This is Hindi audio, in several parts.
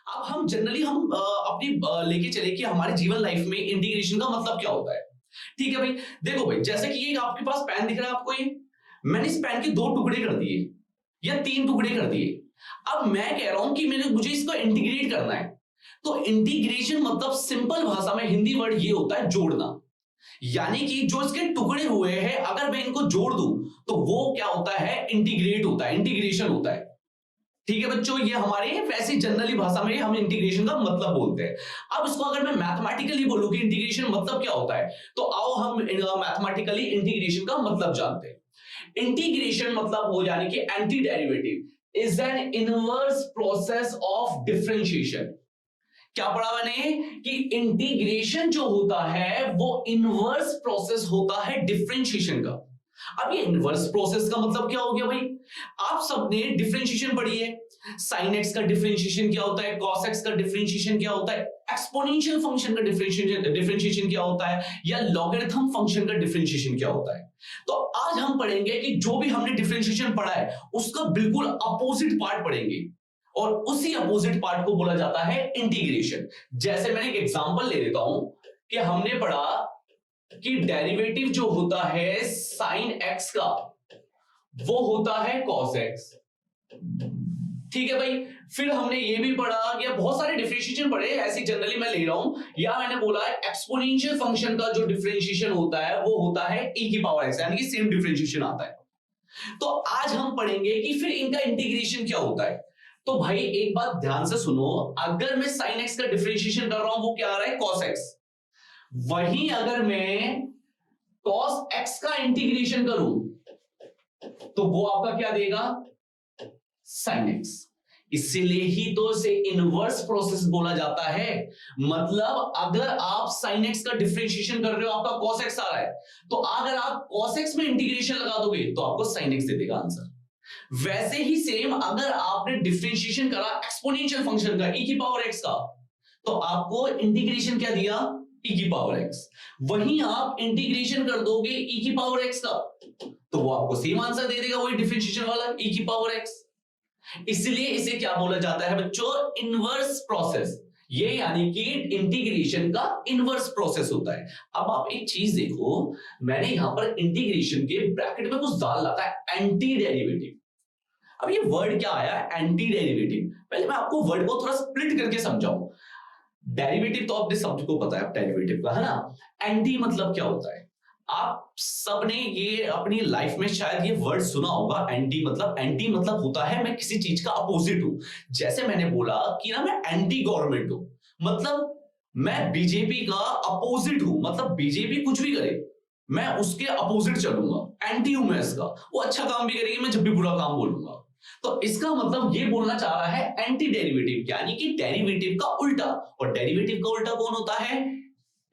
अब हम जनरली हम अपनी लेके चले कि हमारे जीवन लाइफ में इंटीग्रेशन का मतलब क्या होता है। ठीक है भाई, देखो भाई, जैसे कि ये आपके पास पेन दिख रहा है आपको, ये मैंने इस पेन के दो टुकड़े कर दिए या तीन टुकड़े कर दिए। अब मैं कह रहा हूं कि मुझे इसको इंटीग्रेट करना है। तो इंटीग्रेशन मतलब सिंपल भाषा में हिंदी वर्ड ये होता है जोड़ना। यानी कि जो इसके टुकड़े हुए हैं अगर मैं इनको जोड़ दूं तो वो क्या होता है, इंटीग्रेट होता है, इंटीग्रेशन होता है। ठीक है बच्चों, ये हमारे वैसे जनरली भाषा में हम इंटीग्रेशन का मतलब बोलते हैं। अब इसको अगर मैं मैथमेटिकली बोलूं कि इंटीग्रेशन मतलब क्या होता है, तो आओ हम मैथमेटिकली इंटीग्रेशन का मतलब जानते हैं। इंटीग्रेशन मतलब हो यानी कि anti derivative is an inverse process of differentiation. क्या पढ़ा मैंने कि इंटीग्रेशन जो होता है वो इनवर्स प्रोसेस होता है डिफरेंशिएशन का। अब ये इनवर्स प्रोसेस का मतलब क्या हो गया भाई, आप सबने डिफरेंशिएशन पढ़ी है। साइन एक्स का डिफरेंशिएशन क्या होता है, कॉस एक्स का डिफरेंशिएशन क्या होता है, एक्सपोनेंशियल फंक्शन का डिफरेंशिएशन क्या होता है, या लॉगरिथम फंक्शन का डिफरेंशिएशन क्या होता है। तो आज हम पढ़ेंगे कि जो भी हमने डिफरेंशिएशन पढ़ा है उसका बिल्कुल अपोजिट पार्ट पढ़ेंगे, और उसी अपोजिट पार्ट को बोला जाता है इंटीग्रेशन। जैसे मैंने एक एग्जांपल ले लेता हूं कि हमने पढ़ा कि डेरिवेटिव जो होता है साइन एक्स का वो होता है कॉस एक्स। ठीक है भाई, फिर हमने ये भी पढ़ा कि बहुत सारे डिफरेंशिएशन पढ़े, ऐसे जनरली मैं ले रहा हूं, या मैंने बोला एक्सपोनेंशियल फंक्शन का जो डिफरेंशिएशन होता है वो होता है e की पावर x, यानी कि सेम डिफरेंशिएशन आता है। तो आज हम पढ़ेंगे कि फिर इनका इंटीग्रेशन क्या होता है। तो भाई एक बात ध्यान से सुनो, अगर मैं साइन एक्स का डिफरेंशिएशन कर रहा हूं वो क्या आ रहा है, कॉस एक्स। वहीं अगर मैं कॉस एक्स का इंटीग्रेशन करूं तो वो आपका क्या देगा, साइन एक्स। इसीलिए ही तो इसे इनवर्स प्रोसेस बोला जाता है। मतलब अगर आप साइन एक्स का डिफरेंशिएशन कर रहे हो आपका कॉस एक्स आ रहा है, तो अगर आप कॉस एक्स में इंटीग्रेशन लगा दोगे तो आपको साइन एक्स दे देगा आंसर। वैसे ही सेम अगर आपने डिफरेंशिएशन करा एक्सपोनेंशियल फंक्शन का e की पावर x का, तो आपको इंटीग्रेशन क्या दिया, e की पावर x। वहीं आप इंटीग्रेशन कर दोगे e की पावर x का, तो वो आपको सेम आंसर दे देगा, वही डिफरेंशिएशन वाला e की पावर x। इसलिए इसे क्या बोला जाता है बच्चों, इनवर्स प्रोसेस। ये यानी कि इंटीग्रेशन का इनवर्स प्रोसेस होता है। अब आप एक चीज देखो, मैंने यहां पर इंटीग्रेशन के ब्रैकेट में कुछ डाल रखा है, एंटी डेरिवेटिव। अब ये वर्ड क्या आया, एंटी डेरिवेटिव। पहले मैं आपको वर्ड को थोड़ा स्प्लिट करके समझाऊं। डेरिवेटिव तो आपने सबको पता है डेरिवेटिव का, है ना। एंटी मतलब क्या होता है, आप सबने ये अपनी लाइफ में शायद ये वर्ड सुना होगा, एंटी मतलब। एंटी मतलब होता है मैं किसी चीज का अपोजिट हूं। जैसे मैंने बोला कि ना मैं एंटी गवर्नमेंट हूं, मतलब मैं बीजेपी का अपोजिट हूं। मतलब बीजेपी कुछ भी करे मैं उसके अपोजिट चलूंगा, एंटी हूं मैं इसका। वो अच्छा काम भी करेगी, मैं जब भी बुरा काम बोलूंगा। तो इसका मतलब ये बोलना चाह रहा है एंटी डेरिवेटिव, यानी कि डेरिवेटिव का उल्टा। और डेरिवेटिव का उल्टा कौन होता है,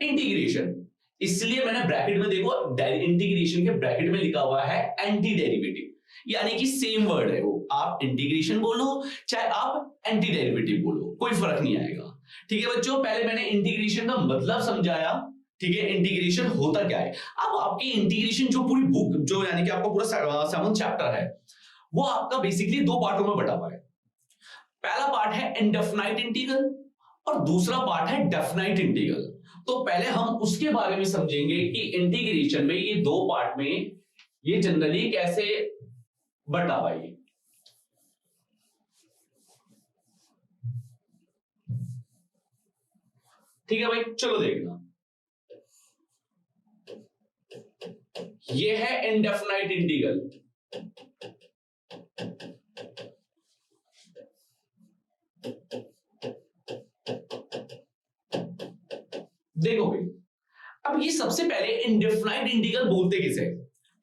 इंटीग्रेशन। इसलिए मैंने ब्रैकेट में देखो, इंटीग्रेशन के ब्रैकेट में लिखा हुआ है एंटी डेरिवेटिव, यानी कि सेम वर्ड है वो। आप इंटीग्रेशन बोलो चाहे आप एंटी डेरिवेटिव बोलो, कोई फर्क नहीं आएगा। ठीक है बच्चों, पहले मैंने इंटीग्रेशन का मतलब समझाया। ठीक है, इंटीग्रेशन होता क्या है। अब आपकी इंटीग्रेशन जो पूरी बुक जो यानी कि आपका पूरा 7th चैप्टर है वो आपका बेसिकली दो पार्टों में बटा हुआ है। पहला पार्ट है इनडेफिनाइट इंटीग्रल और दूसरा पार्ट है डेफिनाइट इंटीग्रल। तो पहले हम उसके बारे में समझेंगे कि इंटीग्रेशन में ये दो पार्ट में ये जनरली कैसे बटा हुआ है। ठीक है भाई, चलो देखना। ये है इनडेफिनाइट इंटीग्रल। देखो भाई, अब ये सबसे पहले इनडेफिनाइट इंटीग्रल बोलते किसे,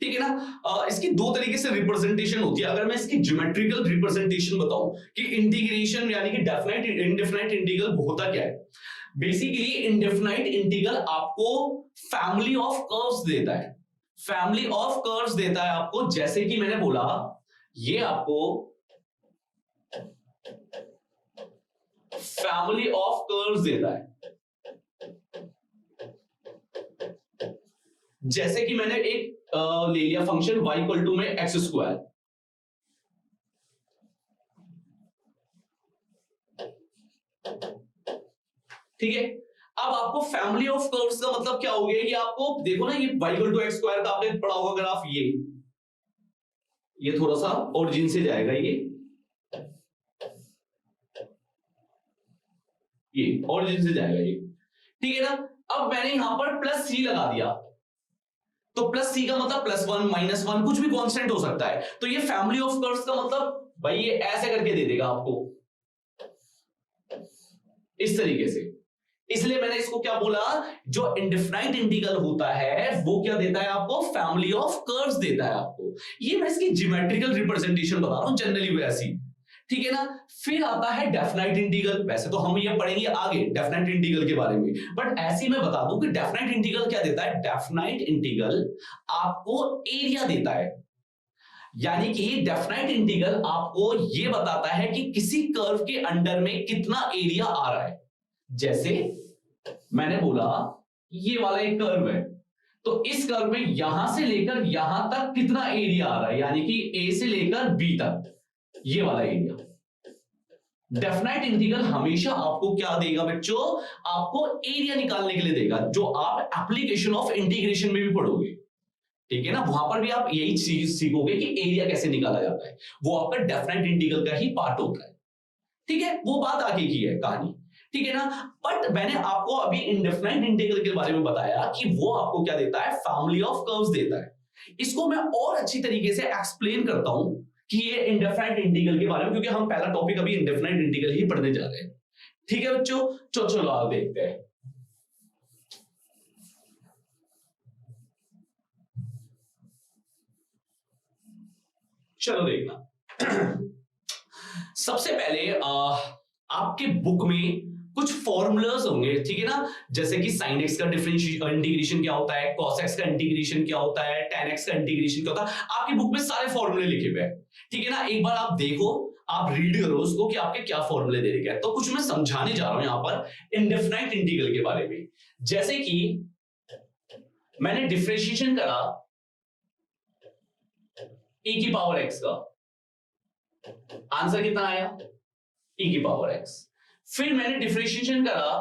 ठीक है ना। इसकी दो तरीके से रिप्रेजेंटेशन होती है। अगर मैं इसकी ज्योमेट्रिकल रिप्रेजेंटेशन बताऊं कि इंटीग्रेशन यानी कि डेफिनाइट इनडेफिनाइट इंटीग्रल होता क्या है। बेसिकली इनडेफिनाइट इंटीग्रल आपको फैमिली ऑफ कर्व्स देता है। फैमिली ऑफ कर्व्स देता है आपको, जैसे कि मैंने बोला ये आपको फैमिली ऑफ कर्व्स देता है। जैसे कि मैंने एक ले लिया फंक्शन y इक्वल टू में एक्स स्क्वायर। ठीक है। अब आपको फैमिली ऑफ कर्व्स का मतलब क्या हो गया, ये आपको देखो ना, ये y equal to x square का आपने पढ़ा होगा ग्राफ, ये थोड़ा सा ओरिजिन से जाएगा, ये ओरिजिन से जाएगा ये, ठीक है ना। अब मैंने यहां पर प्लस सी लगा दिया, तो प्लस सी का मतलब प्लस वन माइनस वन कुछ भी कांस्टेंट हो सकता है, तो ये फैमिली ऑफ कर्व्स का मतलब भाई ये ऐसे करके दे देगा आपको इस तरीके से। इसलिए मैंने इसको क्या बोला, जो इंडेफिनाइट इंटीग्रल होता है वो क्या देता है आपको, फैमिली ऑफ कर्व्स देता है आपको। ये मैं इसकी ज्योमेट्रिकल रिप्रेजेंटेशन बता रहा हूं, जनरली वैसी, ठीक है ना। फिर आता है डेफिनाइट इंटीग्रल, वैसे तो हम ये पढ़ेंगे आगे डेफिनाइट इंटीग्रल के बारे में, बट ऐसे ही मैं बता दूं कि डेफिनाइट इंटीग्रल क्या देता है। डेफिनाइट इंटीग्रल आपको एरिया देता है, यानी कि डेफिनाइट इंटीग्रल आपको ये बताता है कि किसी कर्व के अंडर में कितना एरिया आ रहा है। जैसे मैंने बोला ये वाला एक कर्व है, तो इस कर्व में यहां से लेकर यहां तक कितना एरिया आ रहा है, यानी कि ए से लेकर बी तक ये वाला एरिया। डेफिनाइट इंटीग्रल हमेशा आपको क्या देगा बच्चों, आपको एरिया निकालने के लिए देगा, जो आप एप्लीकेशन ऑफ इंटीग्रेशन में भी पढ़ोगे, ठीक है ना। वहां पर भी आप यही चीज सीखोगे कि एरिया कैसे निकाला जाता है, वो आपका डेफिनाइट इंटीग्रल का ही पार्ट होता है, ठीक है। वो बात आगे की है कहानी, ठीक है ना। बट मैंने आपको अभी इंडेफिनाइट इंटीग्रल के बारे में बताया कि वो आपको क्या देता है, फैमिली ऑफ कर्व्स देता है। इसको मैं और अच्छी तरीके से एक्सप्लेन करता हूं कि ये इंडेफिनाइट इंटीग्रल के बारे में, क्योंकि हम पहला टॉपिक अभी इंडेफिनाइट इंटीग्रल ही पढ़ने जा रहे हैं, ठीक है बच्चों। चलो आप देखते हैं। चलो देखना सबसे पहले आपके बुक में कुछ फॉर्मूलाज होंगे, ठीक है ना। जैसे कि sin x का इंटीग्रेशन क्या होता है, cos x का इंटीग्रेशन क्या होता है, tan x का इंटीग्रेशन क्या होता है, आपकी बुक में सारे फॉर्मूले लिखे हुए हैं, ठीक है ना। एक बार आप देखो, आप रीड करो उसको कि आपके क्या फॉर्मूले दे रखे हैं। तो कुछ मैं समझाने जा रहा हूं यहां पर इंडेफिनाइट इंटीग्रल के बारे में। जैसे कि मैंने डिफरेंशिएशन करा e की पावर x का, आंसर कितना आया, e की पावर x। फिर मैंने डिफरेंशिएशन करा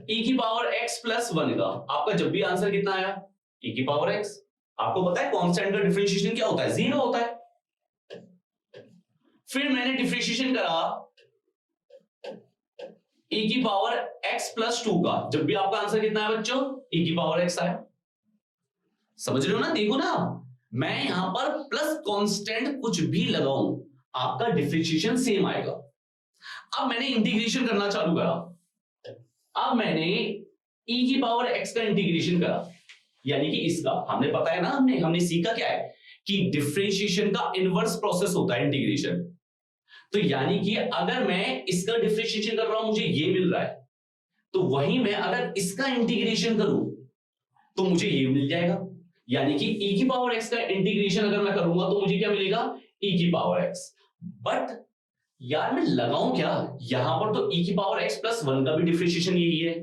e की पावर x प्लस वन का, आपका जब भी आंसर कितना आया, e की पावर x। आपको पता है कांस्टेंट का डिफरेंशिएशन क्या होता है, जीरो होता है। फिर मैंने डिफरेंशिएशन करा e की पावर x प्लस टू का, जब भी आपका आंसर कितना है बच्चों, e की पावर x आया। समझ रहे हो ना, देखो ना, मैं यहां पर प्लस कांस्टेंट कुछ भी लगाऊं आपका डिफरेंशिएशन सेम आएगा। अब मैंने इंटीग्रेशन करना चालू करा, अब मैंने e की पावर x का इंटीग्रेशन करा, यानी कि इसका हमने पता है ना, हमने सीखा क्या है कि डिफरेंशिएशन का इनवर्स प्रोसेस होता है इंटीग्रेशन। तो यानी कि अगर मैं इसका डिफरेंशिएशन कर रहा हूं, मुझे ये मिल रहा है, तो वहीं मैं अगर इसका इंटीग्रेशन करूं तो मुझे ये मिल जाएगा। यानी कि e की पावर x का इंटीग्रेशन अगर मैं करूंगा तो मुझे क्या मिलेगा, e की पावर x। बट यार मैं लगाऊं क्या, यहां पर तो e की पावर x प्लस वन का भी डिफरेंशिएशन यही है,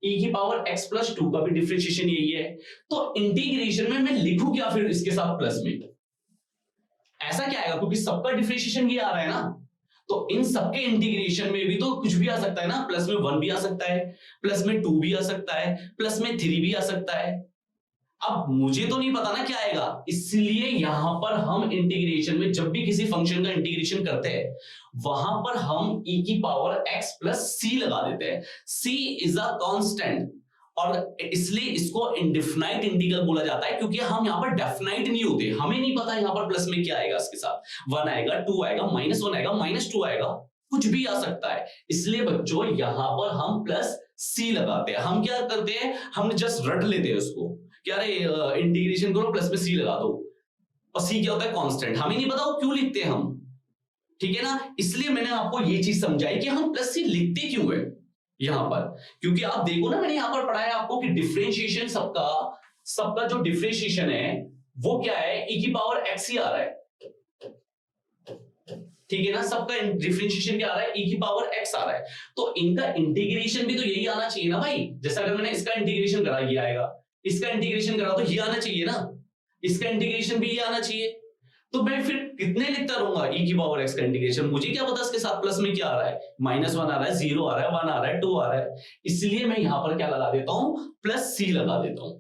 e की पावर x प्लस टू का भी डिफरेंशिएशन यही है, तो इंटीग्रेशन में मैं लिखूं क्या फिर इसके साथ प्लस में, ऐसा क्या आएगा, क्योंकि सबका डिफरेंशिएशन ये आ रहा है ना, तो इन सबके इंटीग्रेशन में भी तो कुछ भी आ सकता है ना, प्लस में वन भी आ सकता है, प्लस में टू भी आ सकता है, प्लस में थ्री भी आ सकता है। अब मुझे तो नहीं पता ना क्या आएगा, इसलिए यहां पर हम इंटीग्रेशन में जब भी किसी फंक्शन का इंटीग्रेशन करते हैं वहां पर हम e की पावर x प्लस c लगा देते हैं। c इज अ कांस्टेंट, और इसलिए इसको इंडेफिनाइट इंटीग्रल बोला जाता है, क्योंकि हम यहां पर डेफिनाइट नहीं होते, हमें नहीं पता यहां पर प्लस में क्या आएगा, इसके साथ वन आएगा, टू आएगा, माइनस वन आएगा, माइनस टू आएगा, कुछ भी आ सकता है। इसलिए बच्चों यहां पर हम प्लस c लगाते हैं। हम क्या करते हैं, हम जस्ट रट लेते हैं उसको, क्या रे इंटीग्रेशन करो प्लस में c लगा दो, और c क्या होता है, कांस्टेंट। हमें नहीं पता वो क्यों लिखते हैं हम, ठीक है ना। इसलिए मैंने आपको ये चीज समझाई कि हम प्लस c लिखते क्यों है यहां पर, क्योंकि आप देखो ना, मैंने यहां पर पढ़ाया आपको कि डिफरेंशिएशन सबका जो डिफरेंशिएशन है वो क्या है, e की पावर x ही आ रहा है, ठीक है ना। सबका डिफरेंशिएशन क्या आ रहा है, e की पावर x आ रहा है, तो इनका इंटीग्रेशन भी तो यही आना चाहिए ना भाई। जैसा अगर मैंने इसका इंटीग्रेशन करा ये आएगा, इसका इंटीग्रेशन करा तो ये आना चाहिए ना, इसका इंटीग्रेशन भी ये आना चाहिए। तो मैं फिर कितने लिखता रहूंगा e की पावर x का इंटीग्रेशन, मुझे क्या पता इसके साथ प्लस में क्या आ रहा है, -1 आ रहा है, 0 आ रहा है, 1 आ रहा है, 2 आ रहा है, इसलिए मैं यहां पर क्या लगा देता हूं, प्लस c लगा देता हूं।